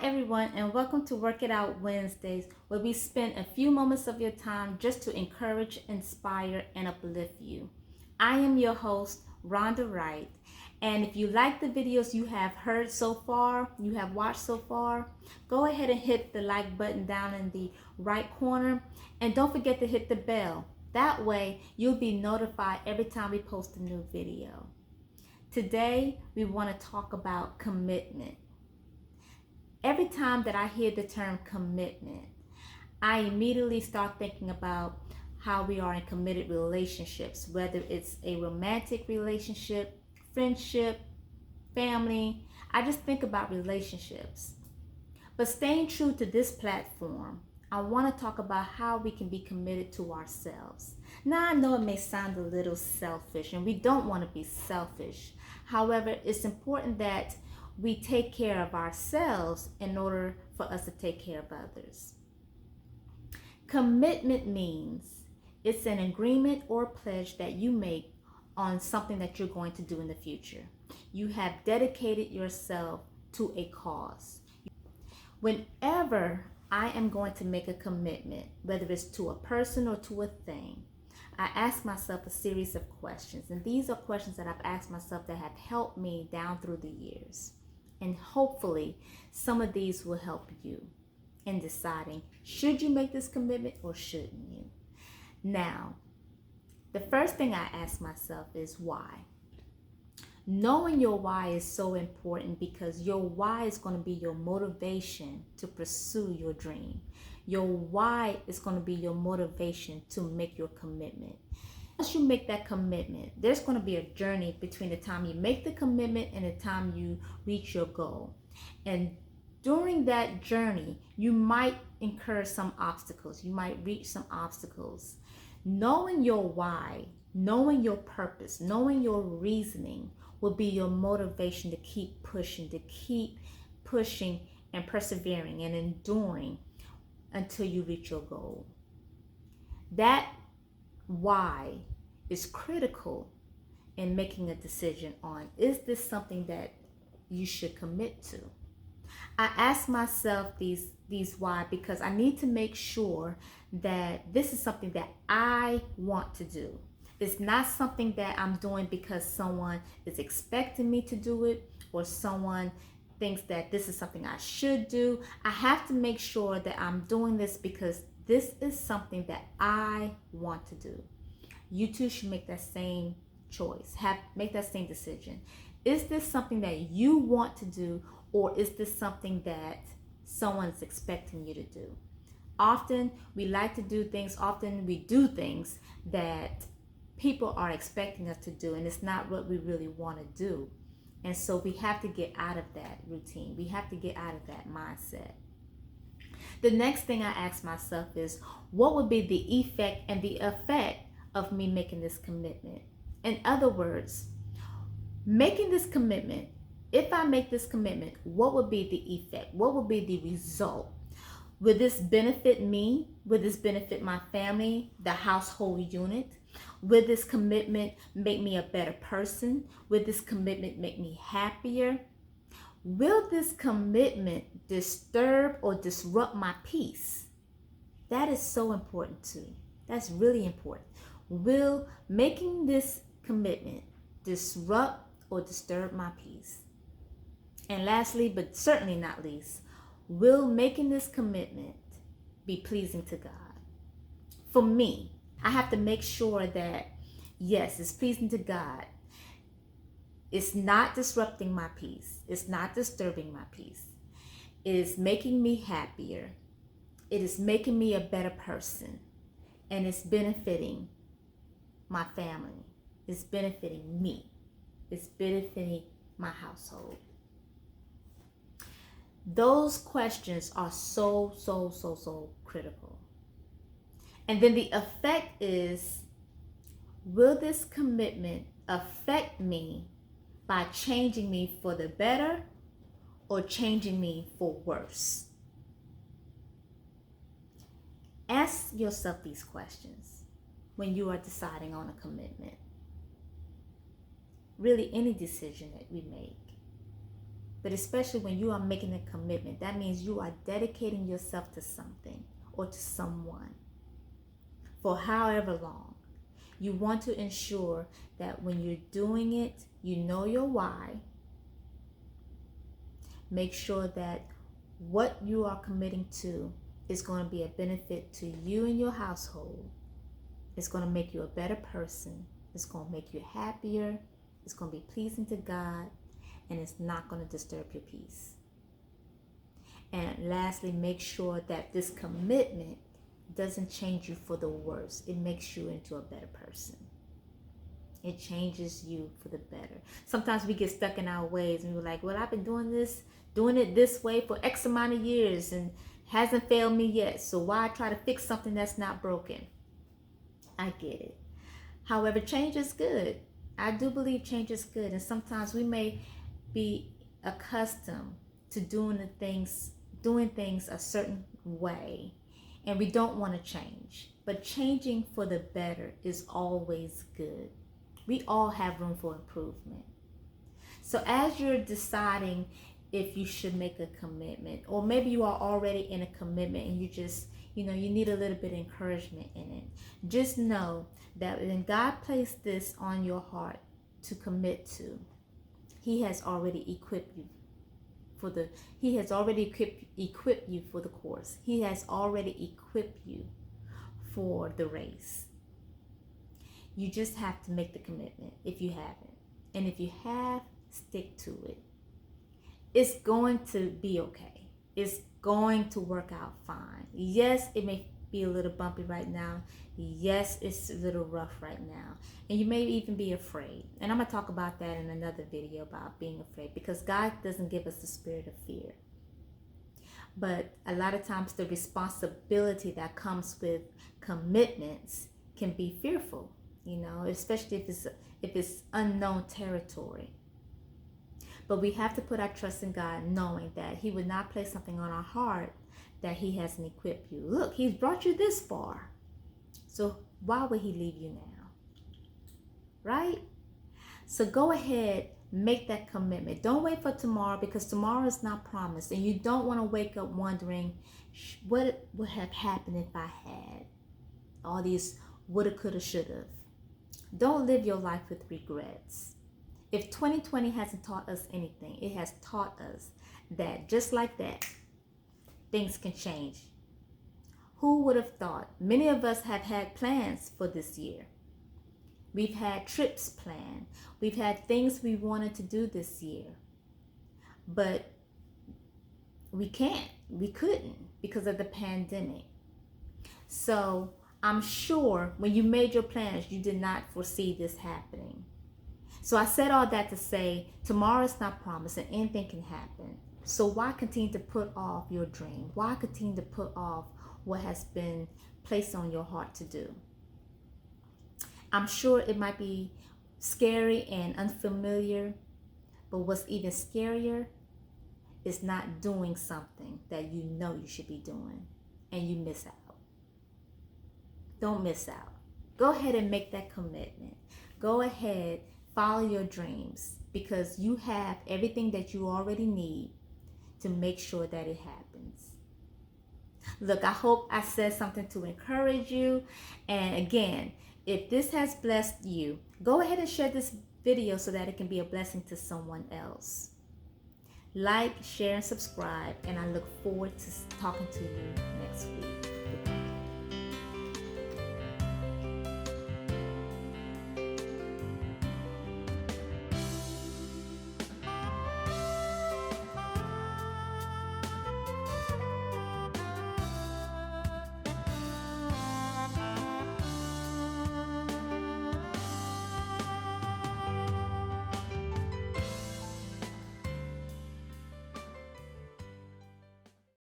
everyone, and welcome to Work It Out Wednesdays, where we spend a few moments of your time just to encourage, inspire, and uplift you. I am your host, Rhonda Wright, and if you like the videos you have heard so far, you have watched so far, go ahead and hit the like button down in the right corner, and don't forget to hit the bell. That way, you'll be notified every time we post a new video. Today, we want to talk about commitment. Every time that I hear the term commitment, I immediately start thinking about how we are in committed relationships, whether it's a romantic relationship, friendship, family. I just think about relationships. But staying true to this platform, I want to talk about how we can be committed to ourselves. Now, I know it may sound a little selfish, and we don't want to be selfish. However, it's important that we take care of ourselves in order for us to take care of others. Commitment means it's an agreement or pledge that you make on something that you're going to do in the future. You have dedicated yourself to a cause. Whenever I am going to make a commitment, whether it's to a person or to a thing, I ask myself a series of questions. And these are questions that I've asked myself that have helped me down through the years. And hopefully, some of these will help you in deciding, should you make this commitment or shouldn't you? Now, the first thing I ask myself is why. Knowing your why is so important because your why is going to be your motivation to pursue your dream. Your why is going to be your motivation to make your commitment. Once you make that commitment, there's going to be a journey between the time you make the commitment and the time you reach your goal. And during that journey, you might incur some obstacles. You might reach some obstacles. Knowing your why, knowing your purpose, knowing your reasoning will be your motivation to keep pushing and persevering and enduring until you reach your goal. That why is critical in making a decision on, is this something that you should commit to? I ask myself these why because I need to make sure that this is something that I want to do. It's not something that I'm doing because someone is expecting me to do it or someone thinks that this is something I should do. I have to make sure that I'm doing this because this is something that I want to do. You too should make that same choice. Make that same decision. Is this something that you want to do, or is this something that someone's expecting you to do? Often we like to do things, often we do things that people are expecting us to do, and it's not what we really want to do. And so we have to get out of that routine. We have to get out of that mindset. The next thing I ask myself is, what would be the effect and the effect of me making this commitment? In other words, making this commitment, if I make this commitment, what would be the effect? What would be the result? Would this benefit me? Would this benefit my family, the household unit? Would this commitment make me a better person? Would this commitment make me happier? Will this commitment disturb or disrupt my peace? That is so important too. That's really important. Will making this commitment disrupt or disturb my peace? And lastly, but certainly not least, will making this commitment be pleasing to God? For me, I have to make sure that, yes, it's pleasing to God. It's not disrupting my peace. It's not disturbing my peace. It is making me happier. It is making me a better person. And it's benefiting my family. It's benefiting me. It's benefiting my household. Those questions are so critical. And then the effect is, will this commitment affect me by changing me for the better or changing me for worse? Ask yourself these questions when you are deciding on a commitment. Really, any decision that we make. But especially when you are making a commitment, that means you are dedicating yourself to something or to someone for however long. You want to ensure that when you're doing it, you know your why. Make sure that what you are committing to is going to be a benefit to you and your household. It's going to make you a better person. It's going to make you happier. It's going to be pleasing to God. And it's not going to disturb your peace. And lastly, make sure that this commitment doesn't change you for the worse. It makes you into a better person. It changes you for the better. Sometimes we get stuck in our ways and we're like, well, I've been doing it this way for X amount of years and hasn't failed me yet. So why try to fix something that's not broken? I get it. However, change is good. I do believe change is good. And sometimes we may be accustomed to doing things a certain way, and we don't want to change. But changing for the better is always good. We all have room for improvement. So as you're deciding if you should make a commitment, or maybe you are already in a commitment and you just, you need a little bit of encouragement in it. Just know that when God placed this on your heart to commit to, He has already equipped you for the course. He has already equipped you for the race. You just have to make the commitment if you haven't. And if you have, stick to it. It's going to be okay. It's going to work out fine. Yes, it may be a little bumpy right now. Yes, it's a little rough right now. And you may even be afraid. And I'm going to talk about that in another video about being afraid, because God doesn't give us the spirit of fear. But a lot of times the responsibility that comes with commitments can be fearful, especially if it's unknown territory. But we have to put our trust in God, knowing that He would not place something on our heart that He hasn't equipped you. Look, He's brought you this far. So why would He leave you now? Right? So go ahead, make that commitment. Don't wait for tomorrow, because tomorrow is not promised. And you don't want to wake up wondering, what would have happened if I had all these woulda, coulda, shoulda. Don't live your life with regrets. If 2020 hasn't taught us anything, it has taught us that just like that, things can change. Who would have thought? Many of us have had plans for this year. We've had trips planned. We've had things we wanted to do this year. But we couldn't because of the pandemic. So I'm sure when you made your plans, you did not foresee this happening. So I said all that to say, tomorrow is not promised and anything can happen. So why continue to put off your dream? Why continue to put off what has been placed on your heart to do? I'm sure it might be scary and unfamiliar, but what's even scarier is not doing something that you know you should be doing and you miss out. Don't miss out. Go ahead and make that commitment. Go ahead, follow your dreams, because you have everything that you already need to make sure that it happens. Look, I hope I said something to encourage you. And again, if this has blessed you, go ahead and share this video so that it can be a blessing to someone else. Like, share, and subscribe, and I look forward to talking to you next week.